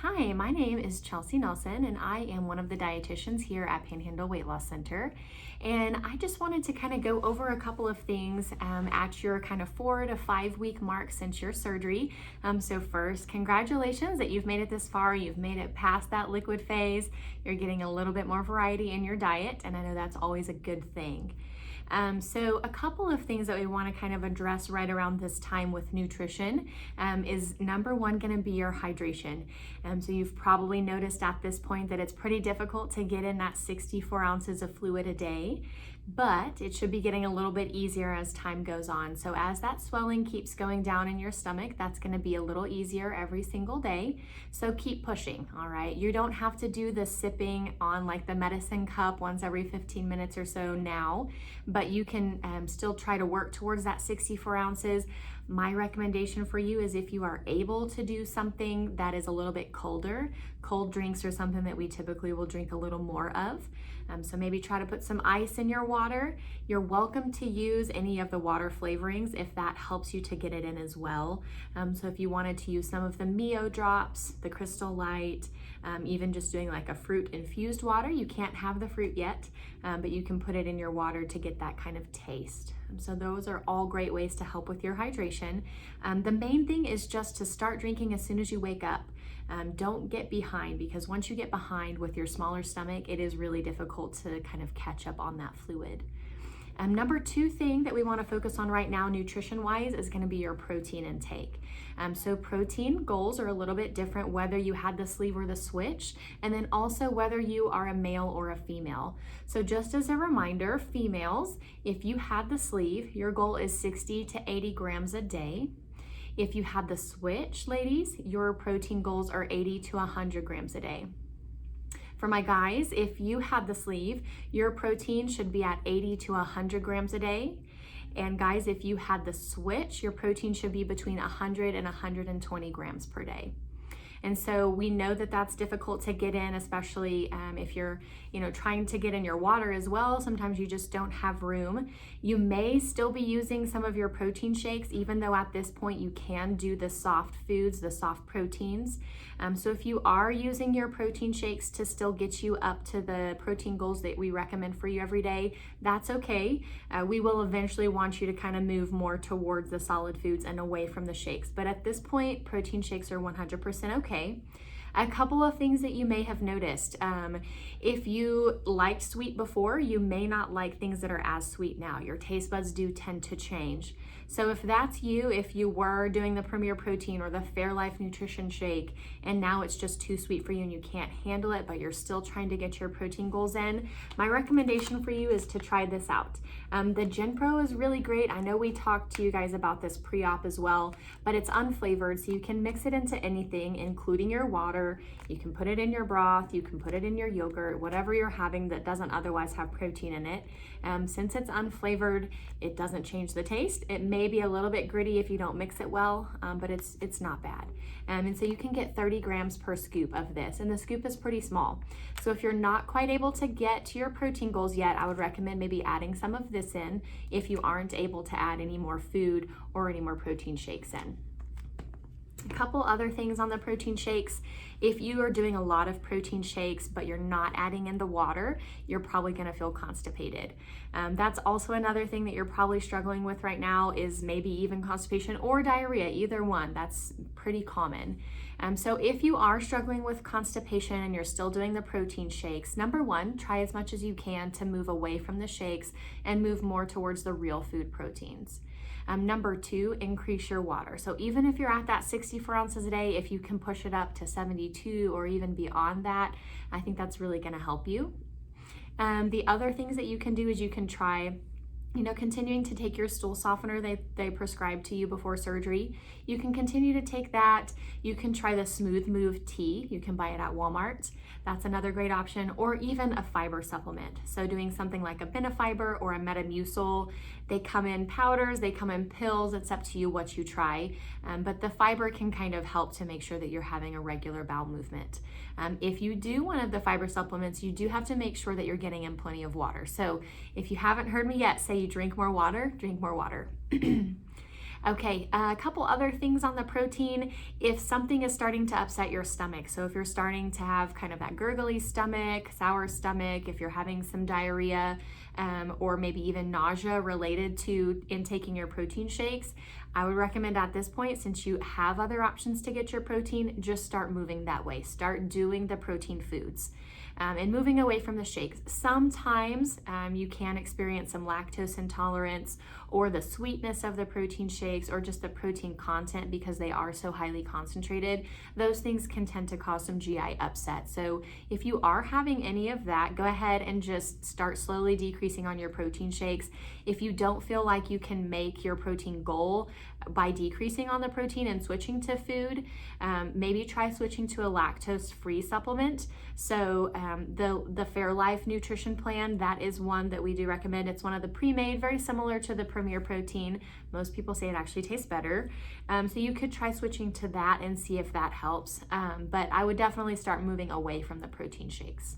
Hi, my name is Chelsea Nelson, and I am one of the dietitians here at Panhandle Weight Loss Center. And I just wanted to kind of go over a couple of things at your kind of 4 to 5 week mark since your surgery. So first, congratulations that you've made it this far. You've made it past that liquid phase. You're getting a little bit more variety in your diet, and I know that's always a good thing. So a couple of things that we want to kind of address right around this time with nutrition is number one going to be your hydration. So you've probably noticed at this point that it's pretty difficult to get in that 64 ounces of fluid a day, but it should be getting a little bit easier as time goes on. So as that swelling keeps going down in your stomach, that's going to be a little easier every single day. So keep pushing, all right? You don't have to do the sipping on like the medicine cup once every 15 minutes or so now, but you can still try to work towards that 64 ounces. My recommendation for you is if you are able to do something that is a little bit colder, cold drinks are something that we typically will drink a little more of. So maybe try to put some ice in your water. You're welcome to use any of the water flavorings if that helps you to get it in as well. So if you wanted to use some of the Mio drops, the Crystal Light, even just doing like a fruit infused water, you can't have the fruit yet, but you can put it in your water to get that kind of taste. So those are all great ways to help with your hydration. The main thing is just to start drinking as soon as you wake up. Don't get behind, because once you get behind with your smaller stomach, it is really difficult to kind of catch up on that fluid. Number two thing that we want to focus on right now, nutrition-wise, is going to be your protein intake. So protein goals are a little bit different whether you had the sleeve or the switch, and then also whether you are a male or a female. So just as a reminder, females, if you had the sleeve, your goal is 60 to 80 grams a day. If you had the switch, ladies, your protein goals are 80 to 100 grams a day. For my guys, if you had the sleeve, your protein should be at 80 to 100 grams a day. And guys, if you had the switch, your protein should be between 100 and 120 grams per day. And so we know that that's difficult to get in, especially if you're, trying to get in your water as well. Sometimes you just don't have room. You may still be using some of your protein shakes, even though at this point you can do the soft foods, the soft proteins. So if you are using your protein shakes to still get you up to the protein goals that we recommend for you every day, that's okay. We will eventually want you to kind of move more towards the solid foods and away from the shakes. But at this point, protein shakes are 100% okay. A couple of things that you may have noticed. If you liked sweet before, you may not like things that are as sweet now. Your taste buds do tend to change. So if that's you, if you were doing the Premier Protein or the Fairlife Nutrition Shake, and now it's just too sweet for you and you can't handle it, but you're still trying to get your protein goals in, my recommendation for you is to try this out. The Gen Pro is really great. I know we talked to you guys about this pre-op as well, but it's unflavored, so you can mix it into anything, including your water. You can put it in your broth, you can put it in your yogurt, whatever you're having that doesn't otherwise have protein in it. Since it's unflavored, it doesn't change the taste. It may be a little bit gritty if you don't mix it well, but it's not bad. And so you can get 30 grams per scoop of this, and the scoop is pretty small. So if you're not quite able to get to your protein goals yet, I would recommend maybe adding some of this in if you aren't able to add any more food or any more protein shakes in. A couple other things on the protein shakes. If you are doing a lot of protein shakes but you're not adding in the water, you're probably going to feel constipated. That's also another thing that you're probably struggling with right now, is maybe even constipation or diarrhea, either one. That's pretty common. So if you are struggling with constipation and you're still doing the protein shakes, number one, try as much as you can to move away from the shakes and move more towards the real food proteins. Number two, increase your water. So even if you're at that 64 ounces a day, if you can push it up to 72 or even beyond that, I think that's really going to help you. The other things that you can do is you can try continuing to take your stool softener they prescribed to you before surgery. You can continue to take that. You can try the Smooth Move tea. You can buy it at Walmart. That's another great option, or even a fiber supplement. So doing something like a Benefiber or a Metamucil. They come in powders, they come in pills. It's up to you what you try. But the fiber can kind of help to make sure that you're having a regular bowel movement. If you do one of the fiber supplements, you do have to make sure that you're getting in plenty of water. So if you haven't heard me yet say you drink more water, drink more water. Okay, a couple other things on the protein. If something is starting to upset your stomach, so if you're starting to have kind of that gurgly stomach, sour stomach, if you're having some diarrhea, or maybe even nausea related to intaking your protein shakes, I would recommend at this point, since you have other options to get your protein, just start moving that way. Start doing the protein foods. And moving away from the shakes. Sometimes you can experience some lactose intolerance or the sweetness of the protein shakes or just the protein content because they are so highly concentrated. Those things can tend to cause some GI upset. So if you are having any of that, go ahead and just start slowly decreasing on your protein shakes. If you don't feel like you can make your protein goal by decreasing on the protein and switching to food, maybe try switching to a lactose-free supplement. So the Fairlife nutrition plan, that is one that we do recommend. It's one of the pre-made, very similar to the Premier Protein. Most people say it actually tastes better. So you could try switching to that and see if that helps. But I would definitely start moving away from the protein shakes.